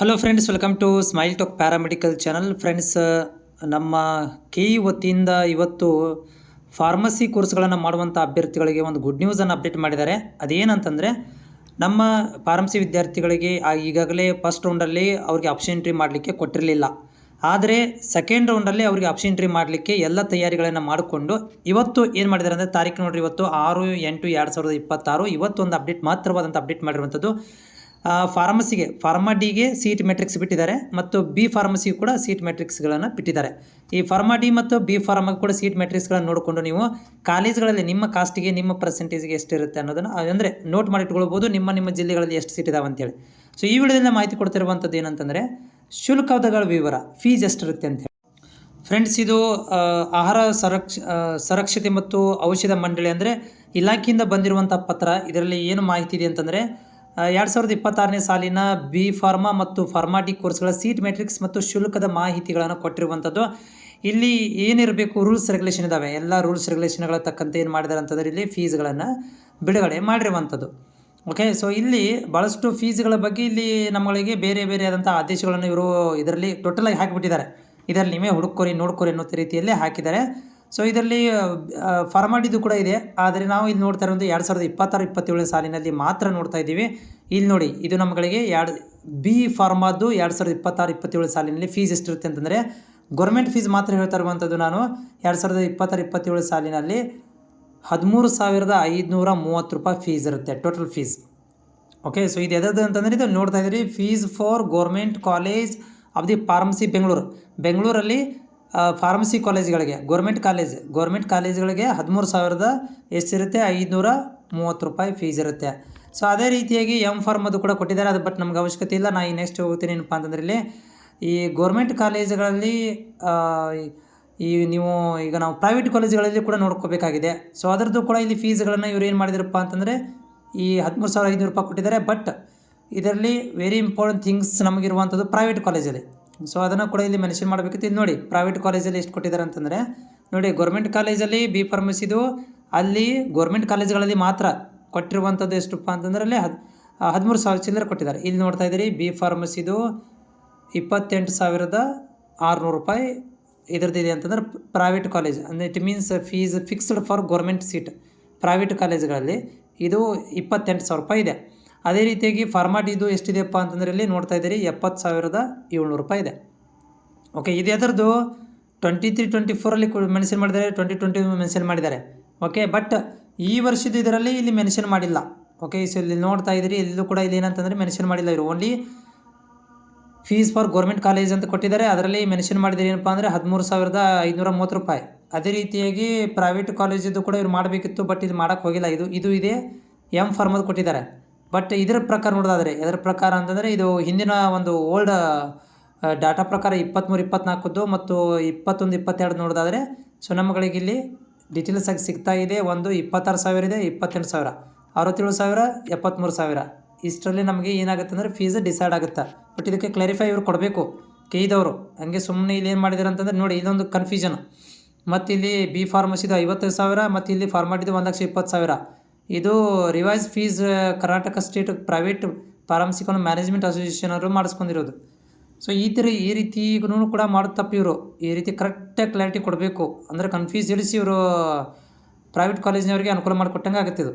Hello friends, welcome to Smile Talk paramedical channel. Friends, ನಮ್ಮ K E ವತಿಯಿಂದ ಇವತ್ತು pharmacy ಕೋರ್ಸ್ಗಳನ್ನು ಮಾಡುವಂಥ ಅಭ್ಯರ್ಥಿಗಳಿಗೆ ಒಂದು ಗುಡ್ ನ್ಯೂಸನ್ನು ಅಪ್ಡೇಟ್ ಮಾಡಿದ್ದಾರೆ. ಅದೇನಂತಂದರೆ, ನಮ್ಮ ಫಾರ್ಮಸಿ ವಿದ್ಯಾರ್ಥಿಗಳಿಗೆ ಈಗಾಗಲೇ ಫಸ್ಟ್ ರೌಂಡಲ್ಲಿ ಅವ್ರಿಗೆ ಆಪ್ಷನ್ ಎಂಟ್ರಿ ಮಾಡಲಿಕ್ಕೆ ಕೊಟ್ಟಿರಲಿಲ್ಲ. ಆದರೆ ಸೆಕೆಂಡ್ ರೌಂಡಲ್ಲಿ ಅವರಿಗೆ ಆಪ್ಷನ್ ಎಂಟ್ರಿ ಮಾಡಲಿಕ್ಕೆ ಎಲ್ಲ ತಯಾರಿಗಳನ್ನು ಮಾಡಿಕೊಂಡು ಇವತ್ತು ಏನು ಮಾಡಿದ್ದಾರೆ ಅಂದರೆ, ತಾರೀಕು ನೋಡಿರಿ, ಇವತ್ತು 6/8/2026 ಇವತ್ತು ಒಂದು ಅಪ್ಡೇಟ್, ಮಾತ್ರವಾದಂಥ ಅಪ್ಡೇಟ್ ಮಾಡಿರುವಂಥದ್ದು. ಫಾರ್ಮಸಿಗೆ ಫಾರ್ಮಾ ಡಿಗೆ ಸೀಟ್ ಮೆಟ್ರಿಕ್ಸ್ ಬಿಟ್ಟಿದ್ದಾರೆ ಮತ್ತು ಬಿ ಫಾರ್ಮಸಿಗೆ ಕೂಡ ಸೀಟ್ ಮೆಟ್ರಿಕ್ಸ್ಗಳನ್ನು ಬಿಟ್ಟಿದ್ದಾರೆ. ಈ ಫಾರ್ಮಾ ಡಿ ಮತ್ತು ಬಿ ಫಾರ್ಮಾಗೆ ಕೂಡ ಸೀಟ್ ಮೆಟ್ರಿಕ್ಸ್ಗಳನ್ನು ನೋಡಿಕೊಂಡು ನೀವು ಕಾಲೇಜ್ಗಳಲ್ಲಿ ನಿಮ್ಮ ಕಾಸ್ಟಿಗೆ ನಿಮ್ಮ ಪರ್ಸೆಂಟೇಜ್ಗೆ ಎಷ್ಟಿರುತ್ತೆ ಅನ್ನೋದನ್ನು ಅಂದರೆ ನೋಟ್ ಮಾಡಿಟ್ಕೊಳ್ಬೋದು, ನಿಮ್ಮ ಜಿಲ್ಲೆಗಳಲ್ಲಿ ಎಷ್ಟು ಸೀಟ್ ಇದಾವೆ ಅಂತೇಳಿ. ಸೊ ಈ ವಿಡಿಯೋದಿಂದ ಮಾಹಿತಿ ಕೊಡ್ತಿರುವಂಥದ್ದು ಏನಂತಂದರೆ, ಶುಲ್ಕಗಳ ವಿವರ, ಫೀಸ್ ಎಷ್ಟಿರುತ್ತೆ ಅಂತೇಳಿ. ಫ್ರೆಂಡ್ಸ್, ಇದು ಆಹಾರ ಸುರಕ್ಷತೆ ಮತ್ತು ಔಷಧ ಮಂಡಳಿ ಅಂದರೆ ಇಲಾಖೆಯಿಂದ ಬಂದಿರುವಂಥ ಪತ್ರ. ಇದರಲ್ಲಿ ಏನು ಮಾಹಿತಿ ಇದೆ ಅಂತಂದರೆ, 2026ನೇ ಸಾಲಿನ ಬಿ ಫಾರ್ಮಾ ಮತ್ತು ಫಾರ್ಮಾ ಡಿ ಕೋರ್ಸ್ಗಳ ಸೀಟ್ ಮೆಟ್ರಿಕ್ಸ್ ಮತ್ತು ಶುಲ್ಕದ ಮಾಹಿತಿಗಳನ್ನು ಕೊಟ್ಟಿರುವಂಥದ್ದು. ಇಲ್ಲಿ ಏನಿರಬೇಕು, ರೂಲ್ಸ್ ರೆಗ್ಯುಲೇಷನ್ ಇದ್ದಾವೆ. ಎಲ್ಲ ರೂಲ್ಸ್ ರೆಗ್ಯುಲೇಷನ್ಗಳ ತಕ್ಕಂತೆ ಏನು ಮಾಡಿದ್ದಾರೆ ಅಂತಂದರೆ, ಇಲ್ಲಿ ಫೀಸ್ಗಳನ್ನು ಬಿಡುಗಡೆ ಮಾಡಿರುವಂಥದ್ದು. ಓಕೆ, ಸೊ ಇಲ್ಲಿ ಭಾಳಷ್ಟು ಫೀಸ್ಗಳ ಬಗ್ಗೆ ಇಲ್ಲಿ ನಮ್ಮಗಳಿಗೆ ಬೇರೆ ಬೇರೆ ಆದಂಥ ಆದೇಶಗಳನ್ನು ಇವರು ಇದರಲ್ಲಿ ಟೋಟಲಾಗಿ ಹಾಕಿಬಿಟ್ಟಿದ್ದಾರೆ. ಇದರಲ್ಲಿ ನೀವೇ ಹುಡುಕೋರಿ ನೋಡ್ಕೋರಿ ಅನ್ನೋ ರೀತಿಯಲ್ಲಿ ಹಾಕಿದ್ದಾರೆ. ಸೊ ಇದರಲ್ಲಿ ಫಾರ್ಮಾಡಿದು ಕೂಡ ಇದೆ. ಆದರೆ ನಾವು ಇಲ್ಲಿ ನೋಡ್ತಾ ಇರೋದು 2026-27 ಸಾಲಿನಲ್ಲಿ ಮಾತ್ರ ನೋಡ್ತಾ ಇದ್ದೀವಿ. ಇಲ್ಲಿ ನೋಡಿ, ಇದು ನಮ್ಮಗಳಿಗೆ ಬಿ ಫಾರ್ಮಾದು 2026-27 ಸಾಲಿನಲ್ಲಿ ಫೀಸ್ ಎಷ್ಟಿರುತ್ತೆ ಅಂತಂದರೆ, ಗೌರ್ಮೆಂಟ್ ಫೀಸ್ ಮಾತ್ರ ಹೇಳ್ತಾ ಇರುವಂಥದ್ದು ನಾನು. 2026-27 ಸಾಲಿನಲ್ಲಿ 13,530 ರೂಪಾಯಿ ಫೀಸ್ ಇರುತ್ತೆ, ಟೋಟಲ್ ಫೀಸ್. ಓಕೆ, ಸೊ ಇದು ಎದದ್ದು ಅಂತಂದರೆ, ಇದು ನೋಡ್ತಾ ಇದ್ದೀರಿ, fees for government college of the pharmacy ಬೆಂಗಳೂರಲ್ಲಿ ಫಾರ್ಮಸಿ ಕಾಲೇಜ್ಗಳಿಗೆ, ಗೌರ್ಮೆಂಟ್ ಕಾಲೇಜ್ಗಳಿಗೆ 13,530 ರೂಪಾಯಿ ಫೀಸ್ ಇರುತ್ತೆ. ಸೊ ಅದೇ ರೀತಿಯಾಗಿ ಫಾರ್ಮದು ಕೂಡ ಕೊಟ್ಟಿದ್ದಾರೆ. ಅದು ಬಟ್ ನಮ್ಗೆ ಅವಶ್ಯಕತೆ ಇಲ್ಲ. ನಾನು ನೆಕ್ಸ್ಟ್ ಹೋಗ್ತೀನಿ ಏನಪ್ಪ ಅಂತಂದರೆ, ಇಲ್ಲಿ ಈ ಗೌರ್ಮೆಂಟ್ ಕಾಲೇಜುಗಳಲ್ಲಿ ನೀವು ಈಗ ನಾವು ಪ್ರೈವೇಟ್ ಕಾಲೇಜುಗಳಲ್ಲಿ ಕೂಡ ನೋಡ್ಕೋಬೇಕಾಗಿದೆ. ಸೊ ಅದರದ್ದು ಕೂಡ ಇಲ್ಲಿ ಫೀಸ್ಗಳನ್ನು ಇವ್ರು ಏನು ಮಾಡಿದಾರಪ್ಪ ಅಂತಂದರೆ, ಈ 13,500 ರೂಪಾಯಿ ಕೊಟ್ಟಿದ್ದಾರೆ. ಬಟ್ ಇದರಲ್ಲಿ ವೆರಿ ಇಂಪಾರ್ಟೆಂಟ್ ಥಿಂಗ್ಸ್ ನಮಗಿರುವಂಥದ್ದು ಪ್ರೈವೇಟ್ ಕಾಲೇಜಲ್ಲಿ. ಸೊ ಅದನ್ನು ಕೂಡ ಇಲ್ಲಿ ಮೆನ್ಷನ್ ಮಾಡಬೇಕಿತ್ತು. ಇದು ನೋಡಿ, ಪ್ರೈವೇಟ್ ಕಾಲೇಜಲ್ಲಿ ಎಷ್ಟು ಕೊಟ್ಟಿದ್ದಾರೆ ಅಂತಂದರೆ, ನೋಡಿ, ಗೌರ್ಮೆಂಟ್ ಕಾಲೇಜಲ್ಲಿ ಬಿ ಫಾರ್ಮಸಿದು ಅಲ್ಲಿ ಗೌರ್ಮೆಂಟ್ ಕಾಲೇಜುಗಳಲ್ಲಿ ಮಾತ್ರ ಕೊಟ್ಟಿರುವಂಥದ್ದು ಎಷ್ಟಪ್ಪ ಅಂತಂದರೆ, ಅಲ್ಲಿ 13,000 ಚಿಲ್ಲರೆ ಕೊಟ್ಟಿದ್ದಾರೆ. ಇಲ್ಲಿ ನೋಡ್ತಾ ಇದ್ದೀರಿ, ಬಿ ಫಾರ್ಮಸಿದು 28,600 ರೂಪಾಯಿ ಇದರದ್ದಿದೆ ಅಂತಂದ್ರೆ ಪ್ರೈವೇಟ್ ಕಾಲೇಜ್ ಅಂದರೆ it means fees fixed for government seat. Private ಕಾಲೇಜುಗಳಲ್ಲಿ ಇದು 28,000 ರೂಪಾಯಿ ಇದೆ. ಅದೇ ರೀತಿಯಾಗಿ ಫಾರ್ಮಾ ಡಿದು ಎಷ್ಟಿದೆಯಪ್ಪ ಅಂತಂದರೆ, ಇಲ್ಲಿ ನೋಡ್ತಾ ಇದ್ದೀರಿ, 70,700 ರೂಪಾಯಿ ಇದೆ. ಓಕೆ, ಇದು ಅದರದ್ದು 23-24 ಮೆನ್ಷನ್ ಮಾಡಿದ್ದಾರೆ, 2020 ಮೆನ್ಷನ್ ಮಾಡಿದ್ದಾರೆ. ಓಕೆ, ಬಟ್ ಈ ವರ್ಷದ ಇದರಲ್ಲಿ ಇಲ್ಲಿ ಮೆನ್ಷನ್ ಮಾಡಿಲ್ಲ. ಓಕೆ, ಸೊ ಇಲ್ಲಿ ನೋಡ್ತಾ ಇದ್ದೀರಿ, ಇಲ್ಲೂ ಕೂಡ ಇಲ್ಲಿ ಏನಂತಂದರೆ ಮೆನ್ಷನ್ ಮಾಡಿಲ್ಲ. ಇವರು only fees for government college ಅಂತ ಕೊಟ್ಟಿದ್ದಾರೆ. ಅದರಲ್ಲಿ ಮೆನ್ಷನ್ ಮಾಡಿದರೆ ಏನಪ್ಪ ಅಂದರೆ 13,530 ರೂಪಾಯಿ. ಅದೇ ರೀತಿಯಾಗಿ ಪ್ರೈವೇಟ್ ಕಾಲೇಜಿದ್ದು ಕೂಡ ಇವ್ರು ಮಾಡಬೇಕಿತ್ತು, ಬಟ್ ಇದು ಮಾಡೋಕ್ಕೆ ಹೋಗಿಲ್ಲ. ಇದು ಇದೆ ಫಾರ್ಮದು ಕೊಟ್ಟಿದ್ದಾರೆ. ಬಟ್ ಇದರ ಪ್ರಕಾರ ನೋಡೋದಾದರೆ, ಇದರ ಪ್ರಕಾರ ಅಂತಂದರೆ, ಇದು ಹಿಂದಿನ ಒಂದು ಓಲ್ಡ್ ಡಾಟಾ ಪ್ರಕಾರ 23-24 ಮತ್ತು 21-22 ನೋಡೋದಾದರೆ, ಸೊ ನಮ್ಮಗಳಿಗೆ ಇಲ್ಲಿ ಡೀಟೇಲ್ಸ್ ಆಗಿ ಸಿಗ್ತಾ ಇದೆ. ಒಂದು 26,000 ಇದೆ, 28,000, 67,000, 73,000. ಇಷ್ಟರಲ್ಲಿ ನಮಗೆ ಏನಾಗುತ್ತೆ ಅಂದರೆ ಫೀಸ್ ಡಿಸೈಡ್ ಆಗುತ್ತೆ. ಬಟ್ ಇದಕ್ಕೆ ಕ್ಲಾರಿಫೈ ಇವರು ಕೊಡಬೇಕು, ಕೇಳಿದವರು. ಹಂಗೆ ಸುಮ್ಮನೆ ಇಲ್ಲಿ ಏನು ಮಾಡಿದ್ದಾರೆ ಅಂತಂದರೆ, ನೋಡಿ, ಇದೊಂದು ಕನ್ಫ್ಯೂಷನ್. ಮತ್ತು ಇಲ್ಲಿ ಬಿ ಫಾರ್ಮಸಿದು 55,000 ಮತ್ತು ಇಲ್ಲಿ ಫಾರ್ಮಾಟಿದು 1,20,000. ಇದು revise fees Karnataka state private pharmaceutical management association ಅವರು ಮಾಡಿಸ್ಕೊಂಡಿರೋದು. ಸೊ ಈ ರೀತಿ ಕೂಡ ಮಾಡೋದು ತಪ್ಪು. ಇವರು ಈ ರೀತಿ ಕರೆಕ್ಟಾಗಿ ಕ್ಲಾರಿಟಿ ಕೊಡಬೇಕು. ಅಂದರೆ ಕನ್ಫ್ಯೂಸ್ ಇಳಿಸಿ ಇವರು ಪ್ರೈವೇಟ್ ಕಾಲೇಜಿನವರಿಗೆ ಅನುಕೂಲ ಮಾಡಿಕೊಟ್ಟಂಗೆ ಆಗುತ್ತೆ ಇದು.